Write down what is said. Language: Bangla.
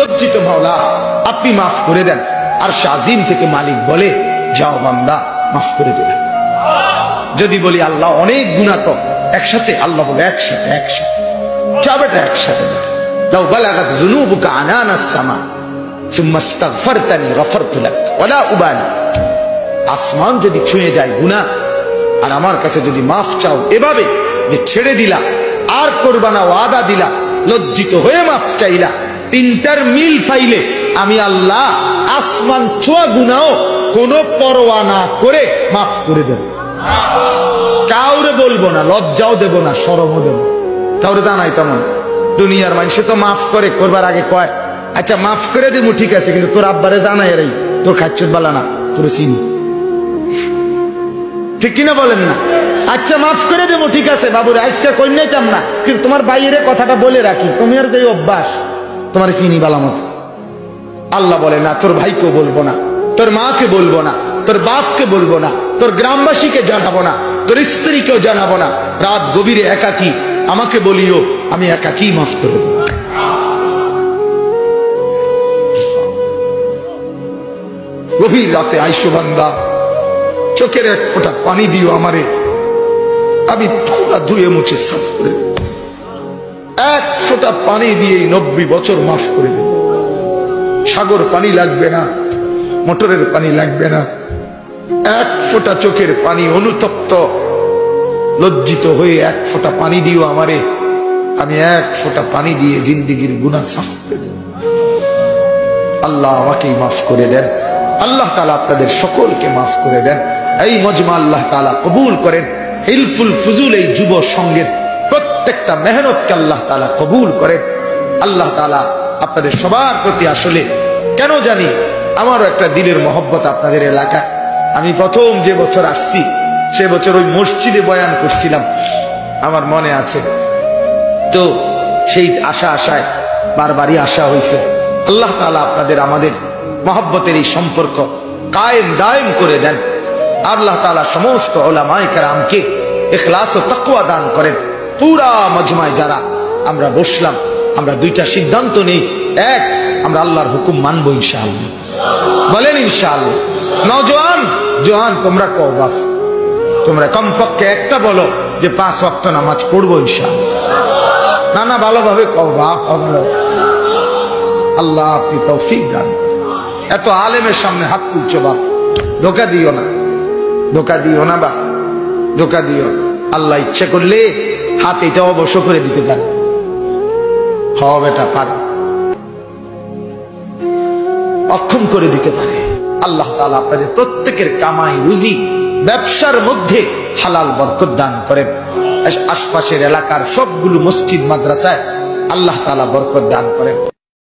লজ্জিত মাওলা আপনি মাফ করে দেন। আর শাজিম থেকে মালিক বলে যাও বান্দা মাফ করে দেন। যদি বলি আল্লাহ অনেক গুনাহ তো একসাথে, আল্লাহ বলে একসাথে যা বেটা একসাথে লাউ বালাগাত যুনুবুকা আনানাস সামা সুম্মা ইস্তাগফারতানি গফারতু লাক ওয়ালা উবালি। আসমান যদি ছুঁয়ে যায় গুনাহ আর আমার কাছে যদি মাফ চাও এভাবে যে ছেড়ে দিলা আর করবা না, ওয়াদা দিলা, লজ্জিত হয়ে মাফ চাইলা, তিনটার মিল পাইলে আমি আল্লাহ আসমান ছোঁয়া গুনাহ কোনো পরোয়া না করে মাফ করে দেব। কাউরে বলবো না, লজ্জাও দেব না, শরমও দেব, কাউরে জানাই তেমন। দুনিয়ার মানুষে তো মাফ করে, করবার আগে কয় আচ্ছা মাফ করে দেবো ঠিক আছে, কিন্তু তোর আব্বারে জানাই রে তোর খাচ্ছত বালা না, তোর চিনি, ঠিক কিনা বলেন না? আচ্ছা মাফ করে দেবো ঠিক আছে বাবুরে, আজকে কই নাইতাম না, কিন্তু তোমার বাইরে কথাটা বলে রাখি, তুমি আর যে অভ্যাস তোমার চিনি বালা মতো। আল্লাহ বলে না, তোর ভাইকে বলবো না, তোর মাকে বলবো না, তোর বাপকে বলবো না, তোর গ্রামবাসীকে জানাবো না, তোর স্ত্রীকেও জানাবো না, রাত গভীরে একাকী আমাকে বলিও, আমি একাকী মাফ করে দেব। গভীর রাতে আইসো বান্দা, চোখের এক ফোঁটা পানি দিও আমারে, আমি পুরা ধুয়ে মুছে সাফ করে দেব। এক ফোঁটা পানি দিয়ে 90 বছর মাফ করে দেব। সাগর পানি লাগবে না, মোটরের পানি লাগবে না, এক ফোঁটা চোখের পানি, অনুতপ্ত লজ্জিত হয়ে এক ফোঁটা পানি দিও আমারে, আমি এক ফোঁটা পানি দিয়ে জিন্দেগির গুনাহ সাফ করে দেব। আল্লাহ আমাকেই মাফ করে দেন, আল্লাহ তাআলা আপনাদের সকলকে মাফ করে দেন। এই মজমা আল্লাহ তাআলা কবুল করেন। হিলফুল ফুজুল এই যুব সঙ্গের প্রত্যেকটা মেহনতকে আল্লাহ তাআলা কবুল করেন। আল্লাহ তাআলা আপনাদের সবার প্রতি আসলে কেন জানি আমারও একটা দিলের মহব্বত আপনাদের এলাকা। আমি প্রথম যে বছর আসছি সে বছর ওই মসজিদে বয়ান করছিলাম, আমার মনে আছে। তো সেই আশায় বারবারই আসা হয়েছে। আল্লাহ তাআলা আপনাদের আমাদের মহব্বতের এই সম্পর্ক কায়েম দায়েম করে দেন। আল্লাহ তাআলা সমস্ত উলামায়ে কেরামকে ইখলাস ও তাকওয়া দান করেন। পুরা মজমায় যারা আমরা বসলাম, আমরা দুইটা সিদ্ধান্ত নেই। এক, আমরা আল্লাহর হুকুম মানবো ইনশাআল্লাহ, বলেন ইনশাআল্লাহ। নওজোয়ান জওয়ান তোমরা কও বাস, তোমরা কমপক্ষে একটা বলো যে 5 ওয়াক্ত নামাজ পড়বো ইনশাআল্লাহ। না ভালোভাবে কও বাপ, আল্লাহ আপনি তৌফিক দান। এত আলেমের সামনে হাত তুলছো বাপ, ধোকা দিও না, ধোকা দিও না বাপ, ধোকা দিও। আল্লাহ ইচ্ছা করলে হাত এটা অবশ্য করে দিতে পারে, বেটা পারে, অক্ষম করে দিতে পারে। আল্লাহ তাআলা আপনাদের প্রত্যেকের কামাই রুজি ব্যবসার মধ্যে হালাল বরকত দান করেন। আশপাশের এলাকার সবগুলো মসজিদ মাদ্রাসায় আল্লাহ তাআলা বরকত দান করেন।